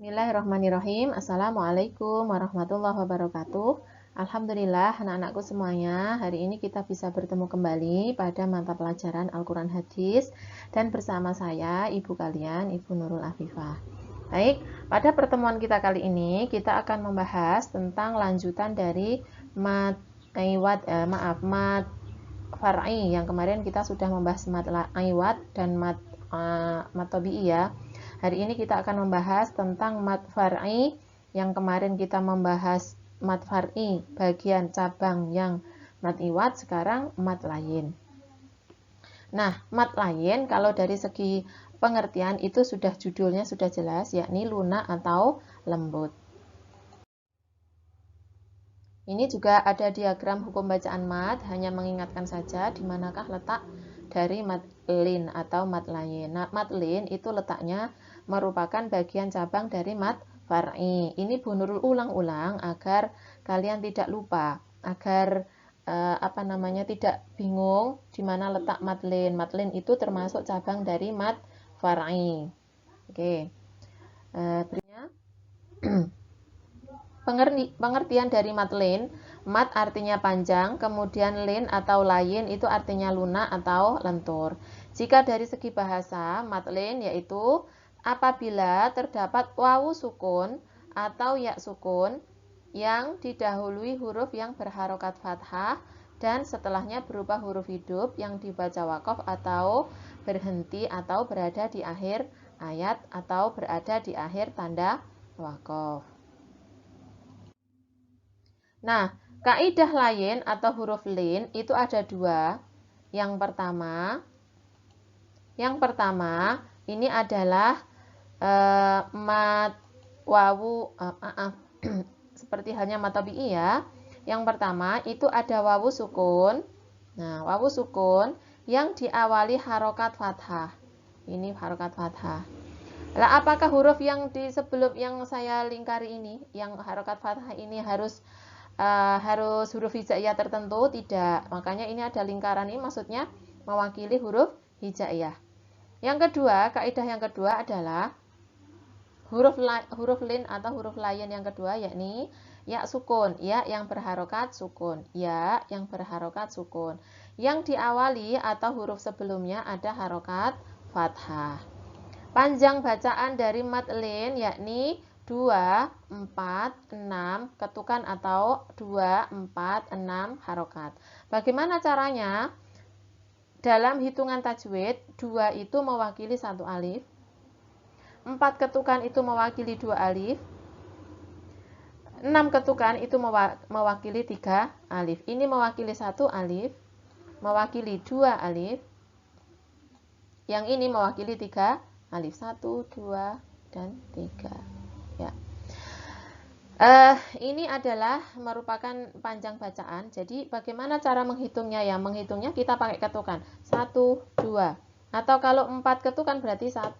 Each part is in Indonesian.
Bismillahirrahmanirrahim. Assalamualaikum warahmatullahi wabarakatuh. Alhamdulillah anak-anakku semuanya, hari ini kita bisa bertemu kembali pada mata pelajaran Al-Quran Hadis dan bersama saya, ibu kalian, Ibu Nurul Afifah. Baik, pada pertemuan kita kali ini kita akan membahas tentang lanjutan dari mat far'i yang kemarin kita sudah membahas mat aiwat dan mat tabi'i ya. Hari ini kita akan membahas tentang mat far'i yang kemarin kita membahas mat far'i bagian cabang yang mat iwat, sekarang mat layin. Nah, mat layin kalau dari segi pengertian itu sudah judulnya sudah jelas, yakni lunak atau lembut. Ini juga ada diagram hukum bacaan mat, hanya mengingatkan saja di manakah letak dari mat lin atau mat layin. Nah, mat lin itu letaknya merupakan bagian cabang dari mat far'i. Ini Bu Nurul ulang-ulang agar kalian tidak lupa, agar tidak bingung di mana letak mat lin. Mat lin itu termasuk cabang dari mat far'i. Oke. Berikutnya pengertian dari mat lin. Mat artinya panjang, kemudian lin atau layin itu artinya lunak atau lentur. Jika dari segi bahasa, mat lin yaitu apabila terdapat wawu sukun atau ya sukun yang didahului huruf yang berharokat fathah dan setelahnya berupa huruf hidup yang dibaca wakof atau berhenti atau berada di akhir ayat atau berada di akhir tanda wakof. Nah, kaidah lain atau huruf lin itu ada dua. Yang pertama ini adalah mat wawu seperti halnya mat tabi'i ya. Yang pertama itu ada wawu sukun. Nah, wawu sukun yang diawali harokat fathah. Ini harokat fathah. Lah, apakah huruf yang di sebelum yang saya lingkari ini, yang harokat fathah ini harus huruf hijaiyah tertentu? Tidak. Makanya ini ada lingkaran, ini maksudnya mewakili huruf hijaiyah. Yang kedua, kaidah yang kedua adalah huruf lin atau huruf layin yang kedua, yakni ya sukun, ya yang berharokat sukun, ya yang berharokat sukun. Yang diawali atau huruf sebelumnya ada harokat fathah. Panjang bacaan dari mat lin yakni 2, 4, 6 ketukan atau 2, 4, 6 harokat. Bagaimana caranya? Dalam hitungan tajwid, 2 itu mewakili 1 alif, 4 ketukan itu mewakili 2 alif, 6 ketukan itu mewakili 3 alif. Ini mewakili 1 alif, mewakili 2 alif, yang ini mewakili 3 alif, 1, 2, dan 3. Ya. Ini adalah merupakan panjang bacaan. Jadi bagaimana cara menghitungnya ya? Menghitungnya kita pakai ketukan 1, 2. Atau kalau 4 ketukan berarti 1,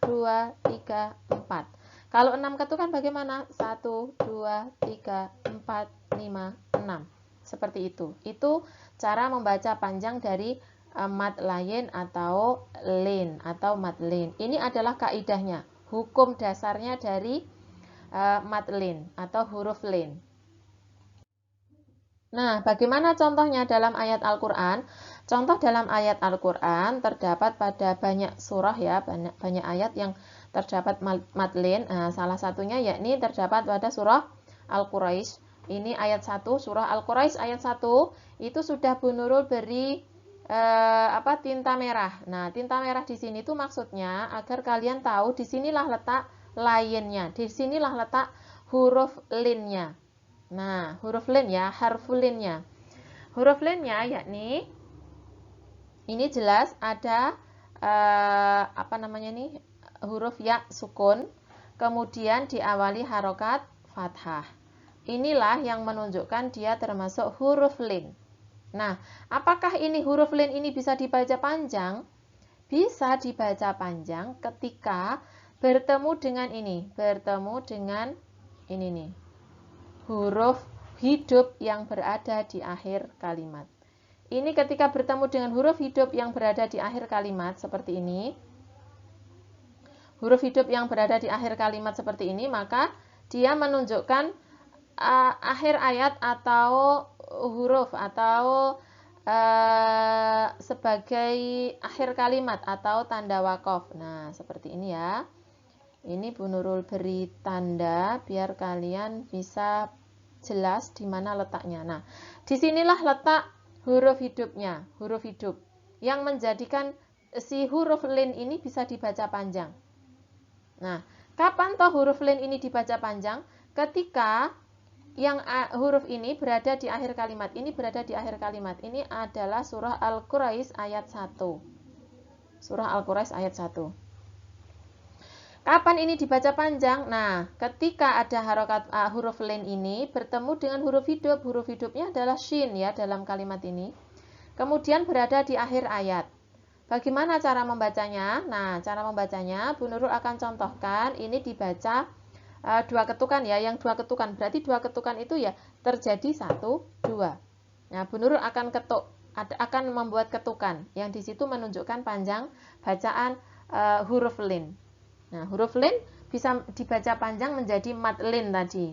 2, 3, 4. Kalau 6 ketukan bagaimana? 1, 2, 3, 4, 5, 6. Seperti itu. Itu cara membaca panjang dari mat layin atau lin atau mat lin. Ini adalah kaidahnya, hukum dasarnya dari mat lin atau huruf lin. Nah, bagaimana contohnya dalam ayat Al-Quran? Contoh dalam ayat Al-Quran terdapat pada banyak surah ya, banyak ayat yang terdapat mat lin. Salah satunya yakni terdapat pada surah Al-Quraisy. Ini ayat 1, surah Al-Quraisy ayat 1 itu sudah Bu Nurul beri tinta merah. Nah, tinta merah di sini tuh maksudnya agar kalian tahu di sinilah letak lainnya, di sinilah letak huruf linnya. Nah, huruf lin ya, harful linnya. Huruf linnya yakni ini jelas ada huruf ya sukun, kemudian diawali harokat fathah. Inilah yang menunjukkan dia termasuk huruf lin. Nah, apakah ini huruf lin ini bisa dibaca panjang? Bisa dibaca panjang ketika bertemu dengan ini, nih, huruf hidup yang berada di akhir kalimat. Ini ketika bertemu dengan huruf hidup yang berada di akhir kalimat seperti ini. huruf hidup yang berada di akhir kalimat seperti ini, maka dia menunjukkan akhir ayat atau huruf atau sebagai akhir kalimat atau tanda wakof. Nah, seperti ini ya. Ini Bu Nurul beri tanda biar kalian bisa jelas di mana letaknya. Nah, disinilah letak huruf hidupnya, huruf hidup yang menjadikan si huruf lin ini bisa dibaca panjang. Nah, kapan toh huruf lin ini dibaca panjang? Ketika yang huruf ini berada di akhir kalimat. Ini berada di akhir kalimat. Ini adalah surah Al-Quraisy ayat 1. Surah Al-Quraisy ayat 1. Kapan ini dibaca panjang? Nah, ketika ada harokat huruf lin ini bertemu dengan huruf hidup. Huruf hidupnya adalah shin ya dalam kalimat ini. Kemudian berada di akhir ayat. Bagaimana cara membacanya? Nah, cara membacanya Bu Nurul akan contohkan. Ini dibaca dua ketukan ya. Yang dua ketukan berarti dua ketukan itu ya terjadi 1, 2. Nah, Bu Nurul akan akan membuat ketukan yang di situ menunjukkan panjang bacaan huruf lin. Nah, huruf lin bisa dibaca panjang menjadi mad lin tadi.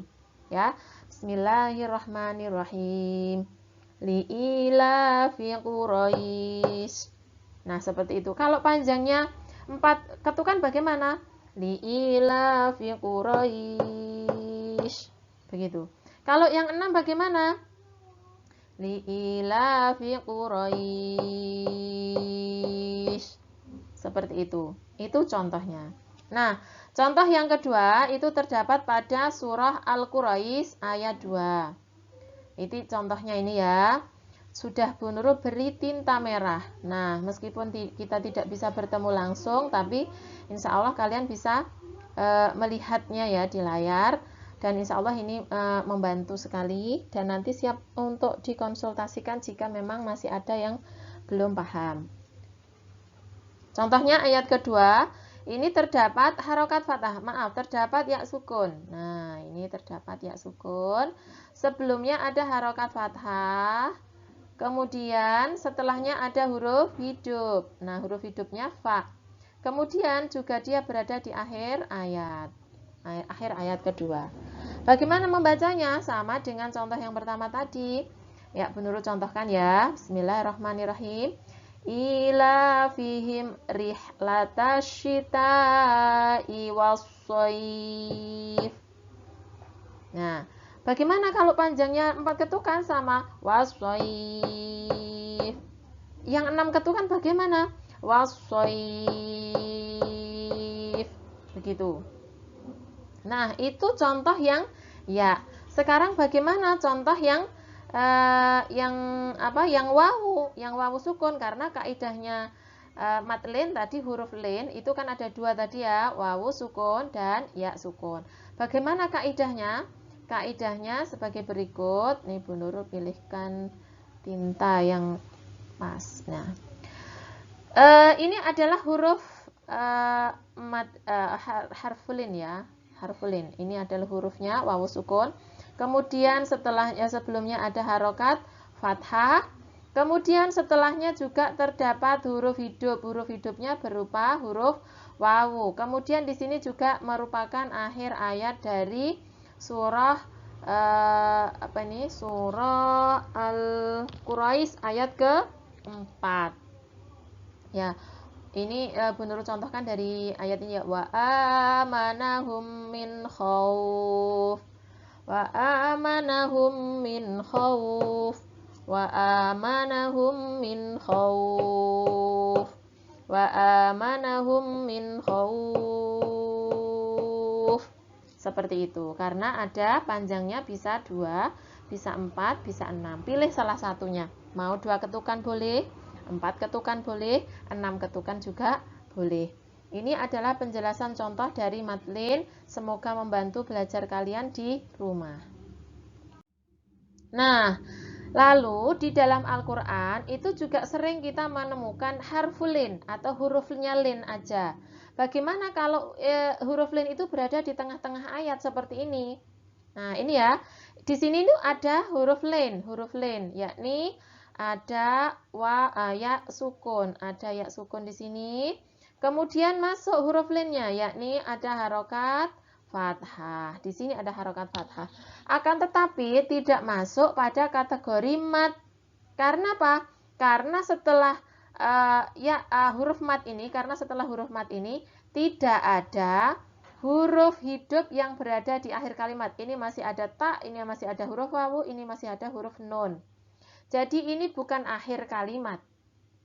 Ya. Bismillahirrahmanirrahim. Li'ilafi Quraisy. Nah, seperti itu. Kalau panjangnya 4 ketukan bagaimana? Li'ilafi Quraisy. Begitu. Kalau yang 6 bagaimana? Li'ilafi Quraisy. Seperti itu. Itu contohnya. Nah, contoh yang kedua itu terdapat pada surah Al-Quraisy ayat 2. Itu contohnya ini ya. Sudah Bu Nurul beri tinta merah. Nah, meskipun kita tidak bisa bertemu langsung, tapi insya Allah kalian bisa melihatnya ya di layar. Dan insya Allah ini membantu sekali. Dan nanti siap untuk dikonsultasikan jika memang masih ada yang belum paham. Contohnya ayat kedua. Ini terdapat harokat fathah, terdapat ya sukun. Nah, ini terdapat ya sukun. Sebelumnya ada harokat fathah, kemudian setelahnya ada huruf hidup. Nah, huruf hidupnya fa. Kemudian juga dia berada di akhir ayat kedua. Bagaimana membacanya? Sama dengan contoh yang pertama tadi. Ya, Bu Nurul contohkan ya. Bismillahirrahmanirrahim. Ila fihim rihlatasyita'i was-shaif. Nah, bagaimana kalau panjangnya 4 ketukan sama was-shaif? Yang 6 ketukan bagaimana? Was-shaif. Begitu. Nah, itu contoh yang ya. Sekarang bagaimana contoh yang wawu sukun, karena kaidahnya mad lin tadi huruf lin itu kan ada 2 tadi ya, wawu sukun dan ya sukun. Bagaimana kaidahnya? Kaidahnya sebagai berikut. Nih Bu Nurul pilihkan tinta yang pas. Nah, ini adalah huruf harfulin ya, harfulin. Ini adalah hurufnya wawu sukun. Kemudian sebelumnya ada harokat fathah. Kemudian setelahnya juga terdapat huruf hidup. Huruf hidupnya berupa huruf wawu. Kemudian di sini juga merupakan akhir ayat dari surah surah Al-Quraisy ayat ke-4. Ya. Ini Bu Nurul contohkan dari ayat ini ya. Wa amanahum min khauf. Wa amanahum min khauf. Wa amanahum min khauf. Wa amanahum min khauf. Seperti itu. Karena ada panjangnya bisa 2, bisa 4, bisa 6. Pilih salah satunya. Mau 2 ketukan boleh, 4 ketukan boleh, 6 ketukan juga boleh. Ini adalah penjelasan contoh dari mad lin. Semoga membantu belajar kalian di rumah. Nah, lalu di dalam Al-Quran itu juga sering kita menemukan harful lin atau hurufnya lin aja. Bagaimana kalau huruf lin itu berada di tengah-tengah ayat seperti ini? Nah, ini ya. Di sini tuh ada huruf lin, yakni ada ya sukun, ada ya sukun di sini. Kemudian masuk huruf linnya, yakni ada harokat fathah. Di sini ada harokat fathah. Akan tetapi tidak masuk pada kategori mat. Karena apa? Karena setelah huruf mat ini, karena setelah huruf mat ini tidak ada huruf hidup yang berada di akhir kalimat. Ini masih ada ta, ini masih ada huruf wawu, ini masih ada huruf nun. Jadi ini bukan akhir kalimat.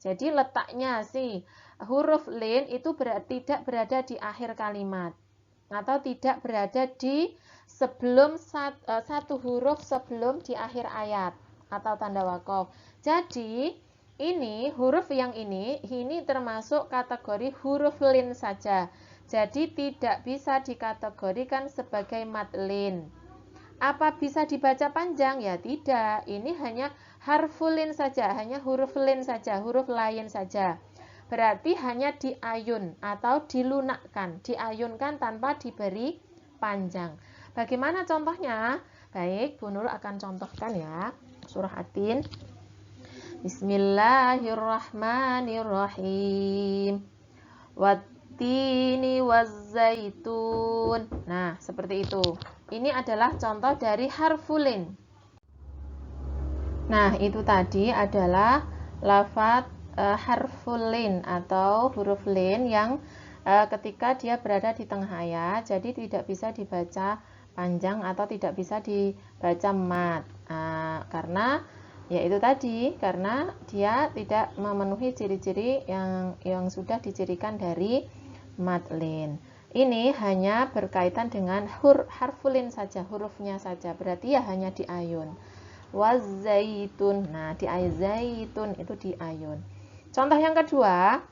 Jadi letaknya sih huruf lin itu tidak berada di akhir kalimat atau tidak berada di sebelum satu huruf sebelum di akhir ayat atau tanda wakof. Jadi ini huruf yang ini termasuk kategori huruf lin saja. Jadi tidak bisa dikategorikan sebagai mad lin. Apa bisa dibaca panjang? Ya tidak. Ini hanya harfulin saja, hanya huruf lin saja, huruf lain saja. Berarti hanya diayun atau dilunakkan, diayunkan tanpa diberi panjang. Bagaimana contohnya? Baik, Bu Nurul akan contohkan ya. Surah At-Tin. Bismillahirrahmanirrahim. Wattini wazzaitun. Nah, seperti itu. Ini adalah contoh dari harfulin. Nah, itu tadi adalah lafadz harfulin atau huruf lin yang ketika dia berada di tengah ayat, jadi tidak bisa dibaca panjang atau tidak bisa dibaca mat. Karena ya itu tadi, karena dia tidak memenuhi ciri-ciri yang sudah dicirikan dari mad lin. Ini hanya berkaitan dengan harfulin saja, hurufnya saja. Berarti ya hanya diayun. Wazaitun. Nah, di ayat zaitun itu di ayun. Contoh yang kedua,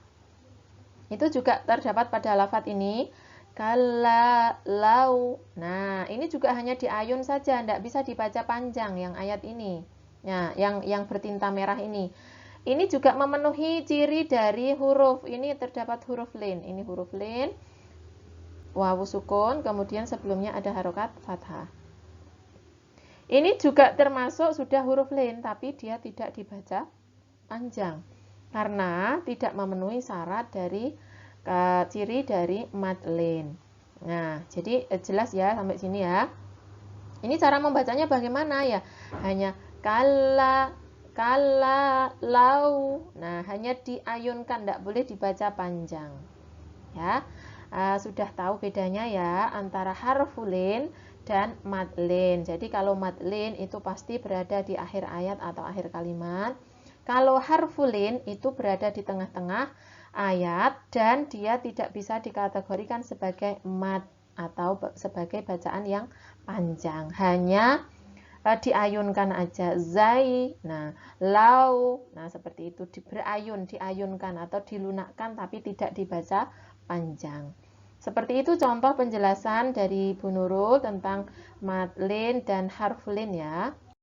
itu juga terdapat pada lafadz ini. Kalla lau. Nah, ini juga hanya di ayun saja, tidak bisa dibaca panjang yang ayat ini. Nah, yang bertinta merah ini. Ini juga memenuhi ciri dari huruf. Ini terdapat huruf lin. Ini huruf lin. Wawu sukun, kemudian sebelumnya ada harokat fathah. Ini juga termasuk sudah huruf lin, tapi dia tidak dibaca panjang karena tidak memenuhi syarat dari ciri dari mad lin. Nah, jadi jelas ya sampai sini ya. Ini cara membacanya bagaimana ya? Hanya kala lau. Nah, hanya diayunkan, tidak boleh dibaca panjang. Ya, sudah tahu bedanya ya antara harfulin dan mad lin. Jadi kalau mad lin itu pasti berada di akhir ayat atau akhir kalimat. Kalau harfulin itu berada di tengah-tengah ayat dan dia tidak bisa dikategorikan sebagai mad atau sebagai bacaan yang panjang. Hanya diayunkan aja. Zai, nah, lau, nah seperti itu diayunkan atau dilunakkan tapi tidak dibaca panjang. Seperti itu contoh penjelasan dari Bu Nurul tentang mad lin dan harfulin ya.